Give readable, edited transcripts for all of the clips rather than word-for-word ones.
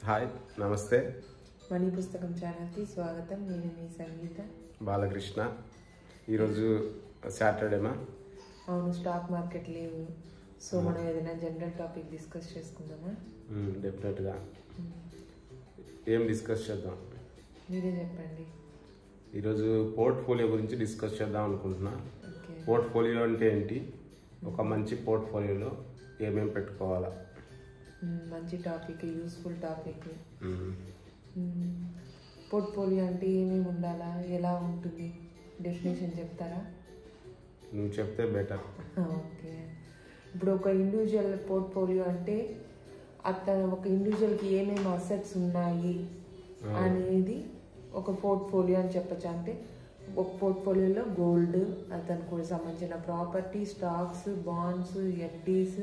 Hi నమస్తే money పుస్తకం ఛానల్కి స్వాగతం. నేను మీ సంగీత బాలకృష్ణ. ఈరోజు సాటర్డేమా? అవును, స్టాక్ మార్కెట్ లీవ్. సో మనం ఏదైనా జనరల్ టాపిక్ డిస్కస్ చేసుకుందామా? డెఫినెట్గా. ఏం డిస్కస్ చేద్దాం? మీరే చెప్పండి. ఈరోజు పోర్ట్ఫోలియో గురించి డిస్కస్ చేద్దాం అనుకుంటున్నా. ఓకే, పోర్ట్ఫోలియో అంటే ఏంటి, ఒక మంచి పోర్ట్ఫోలియోలో ఏమేమి పెట్టుకోవాలా? మంచి టాపిక్, యూస్ఫుల్ టాపిక్. పోర్ట్ఫోలియో అంటే ఏమేమి ఉండాలా, ఎలా ఉంటుంది, డెఫినేషన్ చెప్తారా? నువ్వు చెప్తే బెటర్. ఓకే, ఇప్పుడు ఒక ఇండివిజువల్ పోర్ట్ఫోలియో అంటే ఒక ఇండివిజువల్కి ఏమేమి అసెట్స్ ఉన్నాయి అనేది ఒక పోర్ట్ఫోలియో అని చెప్పచ్చు. అంటే ఒక పోర్ట్ఫోలియోలో గోల్డ్, అతనికి సంబంధించిన property, stocks, bonds, FDs,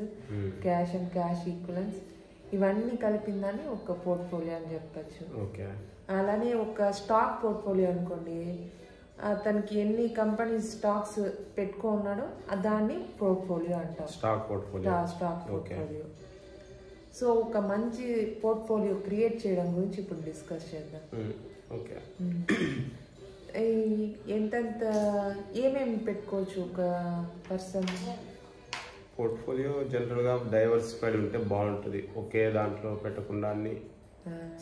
cash and cash equivalence, ఇవన్నీ కలిపిందని ఒక పోర్ట్ఫోలియో అని చెప్పచ్చు. ఓకే. అలానే ఒక స్టాక్ పోర్ట్ఫోలియో అనుకోండి, అతనికి ఎన్ని కంపెనీస్ స్టాక్స్ పెట్టుకున్నాడో దాన్ని పోర్ట్ఫోలియో అంటాం. Stock portfolio. సో ఒక మంచి పోర్ట్ఫోలియో క్రియేట్ చేయడం గురించి ఇప్పుడు డిస్కస్ చేద్దాం. ఓకే. ఎంతెంత ఏమేమి పెట్టుకోవచ్చు ఒక పర్సన్? పోర్ట్ఫోలియో జనరల్గా డైవర్సిఫైడ్ ఉంటే బాగుంటుంది. ఒకే దాంట్లో పెట్టకుండా అన్ని,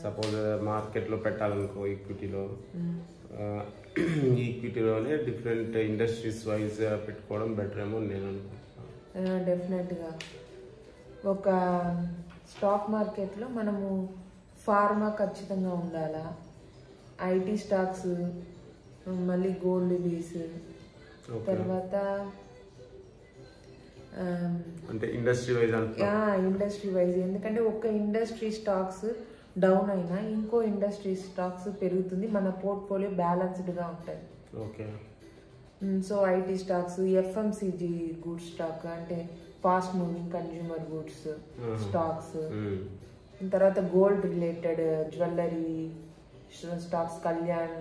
సపోజ్ మార్కెట్లో పెట్టాలనుకో ఈక్విటీలో, ఈక్విటీలోనే డిఫరెంట్ ఇండస్ట్రీస్ వైజ్ పెట్టుకోవడం బెటర్ ఏమో నేను అనుకుంటున్నాను. డెఫినెట్గా ఒక స్టాక్ మార్కెట్లో మనము ఫార్మా ఖచ్చితంగా ఉండాలా, ఐటీ స్టాక్స్, మళ్ళీ గోల్డ్ బీస్, తర్వాత అంటే ఇండస్ట్రీ వైజ్. ఎందుకంటే ఒక ఇండస్ట్రీ స్టాక్స్ డౌన్ అయినా ఇంకో ఇండస్ట్రీ స్టాక్స్ పెరుగుతుంది, మన పోర్ట్ఫోలియో బ్యాలెన్స్డ్గా ఉంటుంది. Okay. So IT stocks, FMCG goods stock అంటే fast moving consumer goods stocks, తర్వాత gold related jewellery stocks, Kalyan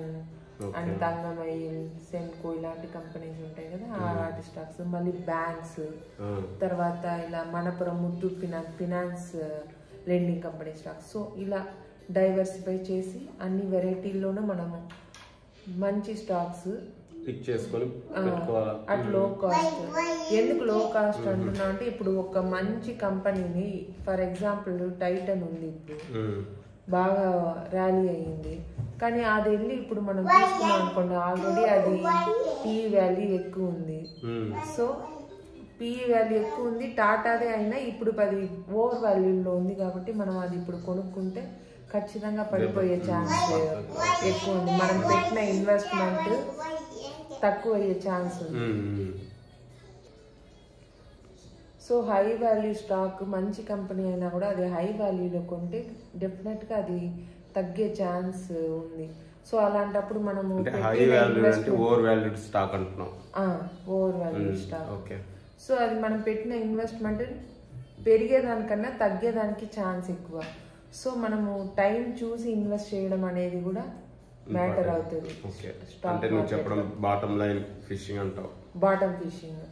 and Thangamayil, Senco, ఇలాంటి కంపెనీస్ ఉంటాయి కదా, వాటి స్టాక్స్. మళ్ళీ బ్యాంక్స్, తర్వాత ఇలా Manappuram, Muthoot finance lending company stocks. So ఇలా డైవర్సిఫై చేసి అన్ని వెరైటీల్లోనూ మనము మంచి స్టాక్స్ పిక్ చేసుకొని అట్ లో కాస్ట్. ఎందుకు లో కాస్ట్ అంటున్నా అంటే, ఇప్పుడు ఒక మంచి కంపెనీని, ఫర్ ఎగ్జాంపుల్ టైటన్ ఉంది, ఇప్పుడు బాగా ర్యాలీ అయ్యింది, కానీ అది వెళ్ళి ఇప్పుడు మనం తీసుకున్నాం అనుకోండి, ఆల్రెడీ అది పిఈ వాల్యూ ఎక్కువ ఉంది. సో పిఈ వాల్యూ ఎక్కువ ఉంది, టాటాదే అయినా ఇప్పుడు అది ఓవర్ వాల్యూలో ఉంది, కాబట్టి మనం అది ఇప్పుడు కొనుక్కుంటే ఖచ్చితంగా పడిపోయే ఛాన్స్ ఎక్కువ ఉంది. మనం పెట్టిన ఇన్వెస్ట్మెంట్ తక్కువ అయ్యే ఛాన్స్ ఉంది. సో హై వాల్యూ స్టాక్ మంచి కంపెనీ అయినా కూడా అది హై వాల్యూలో కొంటే డెఫినెట్గా అది తగ్గే ఛాన్స్ ఉంది. సో అలాంటప్పుడు మనము ఓవర్ వాల్యూడ్ స్టాక్ అంటున్నాం. Over valued stock. సో అది మనం పెట్టిన ఇన్వెస్ట్మెంట్ పెరిగేదానికన్నా తగ్గేదానికి ఛాన్స్ ఎక్కువ. సో మనము టైం చూసి ఇన్వెస్ట్ చేయడం అనేది కూడా మ్యాటర్ అవుతుంది. బాటమ్ లైన్ ఫిషింగ్ అంటావు. Bottom fishing.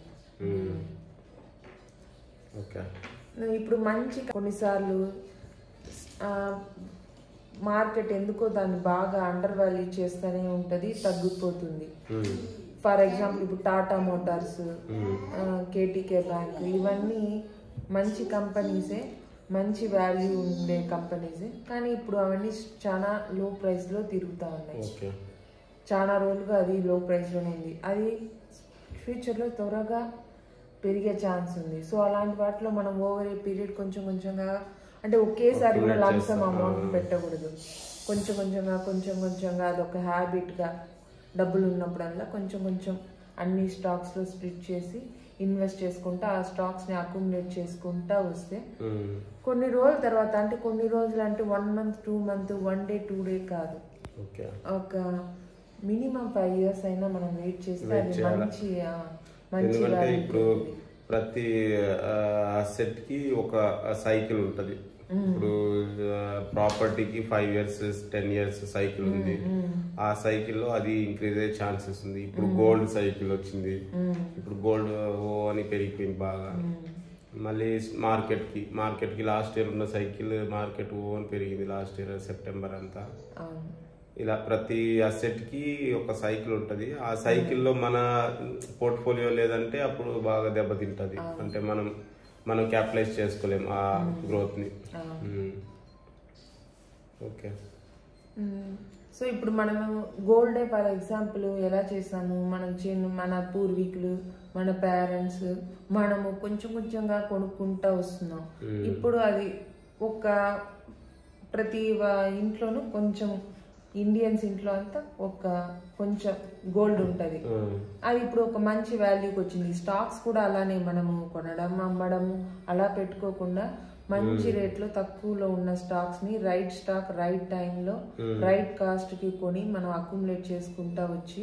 ఇప్పుడు మంచి కొన్నిసార్లు మార్కెట్ ఎందుకో దాన్ని బాగా అండర్ వాల్యూ చేస్తూనే ఉంటుంది, తగ్గిపోతుంది. ఫర్ ఎగ్జాంపుల్ ఇప్పుడు టాటా మోటార్స్, కేటీకే బ్యాంక్, ఇవన్నీ మంచి కంపెనీసే, మంచి వాల్యూ ఉండే కంపెనీసే, కానీ ఇప్పుడు అవన్నీ చాలా లో ప్రైస్లో తిరుగుతూ ఉన్నాయి. చాలా రోజులుగా అది లో ప్రైస్లోనే ఉంది, అది ఫ్యూచర్లో త్వరగా పెరిగే ఛాన్స్ ఉంది. సో అలాంటి వాటిలో మనం ఓవర్ ఏ పీరియడ్ కొంచెం కొంచెంగా, అంటే ఒకేసారి కూడా లంసమ్ అమౌంట్ పెట్టకూడదు, కొంచెం కొంచెంగా అదొక హ్యాబిట్గా డబ్బులు ఉన్నప్పుడల్లా కొంచెం కొంచెం అన్ని స్టాక్స్లో స్ప్లిట్ చేసి ఇన్వెస్ట్ చేసుకుంటా ఆ స్టాక్స్ని అక్యుములేట్ చేసుకుంటా వస్తే కొన్ని రోజుల తర్వాత, అంటే కొన్ని రోజులు అంటే 1 month 2 months 1 day 2 day కాదు, ఒక మినిమం 5 years అయినా మనం వెయిట్ చేస్తే అది మంచి ఇప్పుడు ప్రతి అసెట్ కి ఒక సైకిల్ ఉంటది. ఇప్పుడు ప్రాపర్టీకి 5 years 10 years సైకిల్ ఉంది. ఆ సైకిల్లో అది ఇంక్రీజ్ అయ్యే ఛాన్సెస్ ఉంది. ఇప్పుడు గోల్డ్ సైకిల్ వచ్చింది, ఇప్పుడు గోల్డ్ అని పెరిగిపోయింది బాగా. మళ్ళీ మార్కెట్కి లాస్ట్ ఇయర్ ఉన్న సైకిల్ మార్కెట్ ఓన్ పెరిగింది లాస్ట్ ఇయర్ సెప్టెంబర్ అంతా. ఇలా ప్రతి అసెట్కి ఒక సైకిల్ ఉంటుంది. ఆ సైకిల్లో మన పోర్ట్ఫోలియో లేదంటే అప్పుడు బాగా దెబ్బతింటుంది. అంటే మనం క్యాపిటలైజ్ చేసుకోలేము ఆ గ్రోత్ని. ఓకే. సో ఇప్పుడు మనము గోల్డ్ ఫర్ ఎగ్జాంపుల్ ఎలా చేసాము, మన పూర్వీకులు, మన పేరెంట్స్, మనము కొంచెం కొంచెంగా కొనుక్కుంటా వస్తున్నాం. ఇప్పుడు అది ఒక ప్రతి ఇంట్లోనూ కొంచెం, ఇండియన్స్ ఇంట్లో అంతా ఒక కొంచెం గోల్డ్ ఉంటుంది. అది ఇప్పుడు ఒక మంచి వాల్యూకి వచ్చింది. స్టాక్స్ కూడా అలానే మనము కొనడం అమ్మడము అలా పెట్టుకోకుండా మంచి రేట్లో తక్కువలో ఉన్న స్టాక్స్ ని రైట్ స్టాక్ రైట్ టైంలో రైట్ కాస్ట్ కి కొని మనం అక్యుములేట్ చేసుకుంటా వచ్చి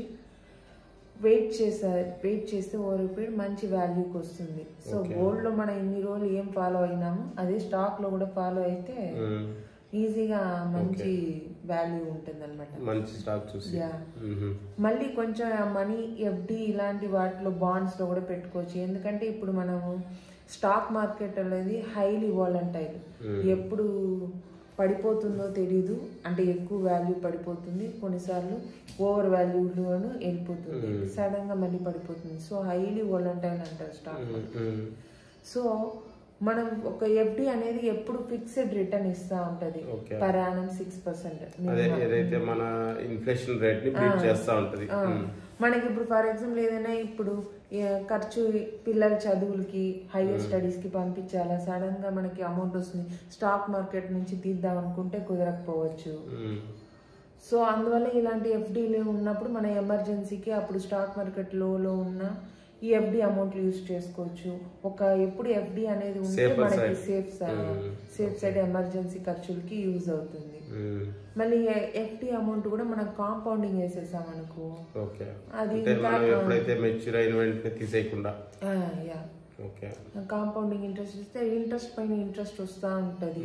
వెయిట్ చేస్తే ఓవర్ పీరియడ్ మంచి వాల్యూకి వస్తుంది. సో గోల్డ్ లో మనం ఇన్ని రోజులు ఏం ఫాలో అయినాము అదే స్టాక్ లో కూడా ఫాలో అయితే ఈజీగా మంచి వాల్యూ ఉంటుంది అనమాట. మంచి స్టాక్ చూసి మళ్ళీ కొంచెం మనీ ఎఫ్డి ఇలాంటి వాటిలో బాండ్స్ లో కూడా పెట్టుకోవచ్చు. ఎందుకంటే ఇప్పుడు మనము స్టాక్ మార్కెట్ అనేది హైలీ వాలటైల్, ఎప్పుడు పడిపోతుందో తెలీదు. అంటే ఎక్కువ వాల్యూ పడిపోతుంది, కొన్నిసార్లు ఓవర్ వాల్యూలోను వెళ్ళిపోతుంది, సడన్ గా మళ్ళీ పడిపోతుంది. సో హైలీ వాలటైల్ అంటారు స్టాక్. సో మనం ఒక ఎఫ్డి అనేది ఎప్పుడు ఫిక్స్డ్ రిటర్న్ ఇస్తా ఉంటది, పర్ యానం 6%. ఏదైతే మన ఇన్ఫ్లేషన్ రేట్ ని బీట్ చేస్తా ఉంటది. మనకి ఇప్పుడు ఫర్ ఎగ్జాంపుల్ ఏదైనా ఇప్పుడు ఖర్చు పిల్లల చదువులకి హైయర్ స్టడీస్ కి పంపించాలా, సడన్ గా మనకి అమౌంట్ వస్తుంది, స్టాక్ మార్కెట్ నుంచి తీద్దాం అనుకుంటే కుదరకపోవచ్చు. సో అందువల్ల ఇలాంటి ఎఫ్డీలు ఉన్నప్పుడు మన ఎమర్జెన్సీకి అప్పుడు స్టాక్ మార్కెట్ లోలో ఉన్న ఈ ఎఫ్డి అమౌంట్ యూజ్ చేసుకోవచ్చు. ఎప్పుడు ఎఫ్డి అనేది ఉంటే మనకి సేఫ్ సైడ్ ఎమర్జెన్సీ ఖర్చులకి యూజ్ అవుతుంది. మళ్ళీ ఎఫ్డి అమౌంట్ కూడా మనం కాంపౌండింగ్ వేసేసాం అనుకో, అది కాంపౌండింగ్ ఇంట్రెస్ట్ ఇస్తే ఇంట్రెస్ట్ పైన ఇంట్రెస్ట్ వస్తూ ఉంటుంది.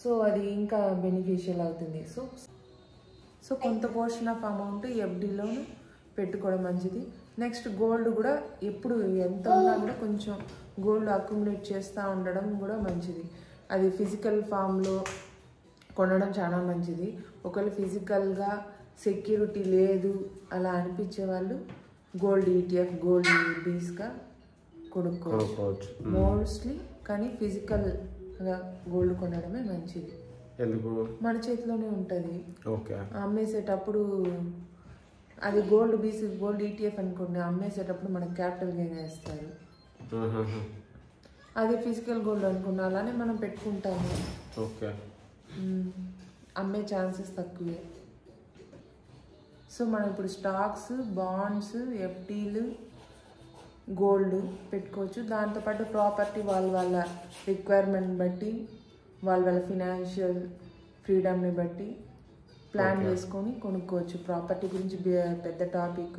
సో అది ఇంకా బెనిఫిషియల్ అవుతుంది. సో కొంత పోర్షన్ ఆఫ్ అమౌంట్ ఎఫ్డిలోను పెట్టుకోవడం మంచిది. నెక్స్ట్ గోల్డ్ కూడా ఎప్పుడు ఎంత ఉన్నా కూడా కొంచెం గోల్డ్ అక్యుములేట్ చేస్తూ ఉండడం కూడా మంచిది. అది ఫిజికల్ ఫామ్లో కొనడం చాలా మంచిది. ఒకవేళ ఫిజికల్గా సెక్యూరిటీ లేదు అలా అనిపించే వాళ్ళు గోల్డ్ ఈటీఎఫ్, గోల్డ్ బీస్గా కొనుక్కోవచ్చు మోస్ట్లీ. కానీ ఫిజికల్గా గోల్డ్ కొనడమే మంచిది. ఎందుకు? మన చేతిలోనే ఉంటుంది. అమ్మేసేటప్పుడు అది గోల్డ్ బీస్, గోల్డ్ ఈటీఎఫ్ అనుకోండి, అమ్మేసేటప్పుడు మనకు క్యాపిటల్ గెయిన్ వేస్తారు. అది ఫిజికల్ గోల్డ్ అనుకున్నా అలానే మనం పెట్టుకుంటాము, అమ్మే ఛాన్సెస్ తక్కువే. సో మనం ఇప్పుడు స్టాక్స్, బాండ్స్, ఎఫ్డీలు, గోల్డ్ పెట్టుకోవచ్చు. దాంతోపాటు ప్రాపర్టీ వాళ్ళ రిక్వైర్మెంట్ బట్టి, వాళ్ళ ఫినాన్షియల్ ఫ్రీడమ్ని బట్టి ప్లాన్ వేసుకొని కొనుక్కోవచ్చు. ప్రాపర్టీ గురించి పెద్ద టాపిక్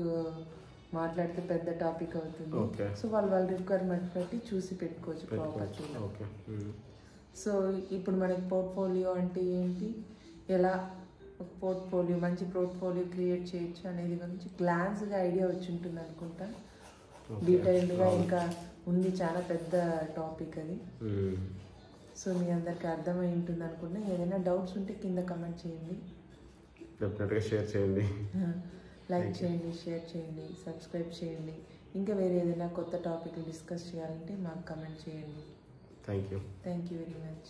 మాట్లాడితే పెద్ద టాపిక్ అవుతుంది. సో వాళ్ళ రిక్వైర్మెంట్ బట్టి చూసి పెట్టుకోవచ్చు ప్రాపర్టీ. సో ఇప్పుడు మనకి పోర్ట్ఫోలియో అంటే ఏంటి, ఎలా ఒక మంచి పోర్ట్ఫోలియో క్రియేట్ చేయొచ్చు అనేది గురించి గ్లాన్స్గా ఐడియా వచ్చి ఉంటుంది అనుకుంటా. డీటెయిల్డ్గా ఇంకా ఉంది, చాలా పెద్ద టాపిక్ అది. సో మీ అందరికి అర్థమై ఉంటుంది అనుకుంటా. ఏదైనా డౌట్స్ ఉంటే కింద కమెంట్ చేయండి, డెఫినెట్గా షేర్ చేయండి, లైక్ చేయండి, షేర్ చేయండి, సబ్స్క్రైబ్ చేయండి. ఇంకా వేరే ఏదైనా కొత్త టాపిక్ డిస్కస్ చేయాలంటే మాకు కమెంట్ చేయండి. Thank you very much.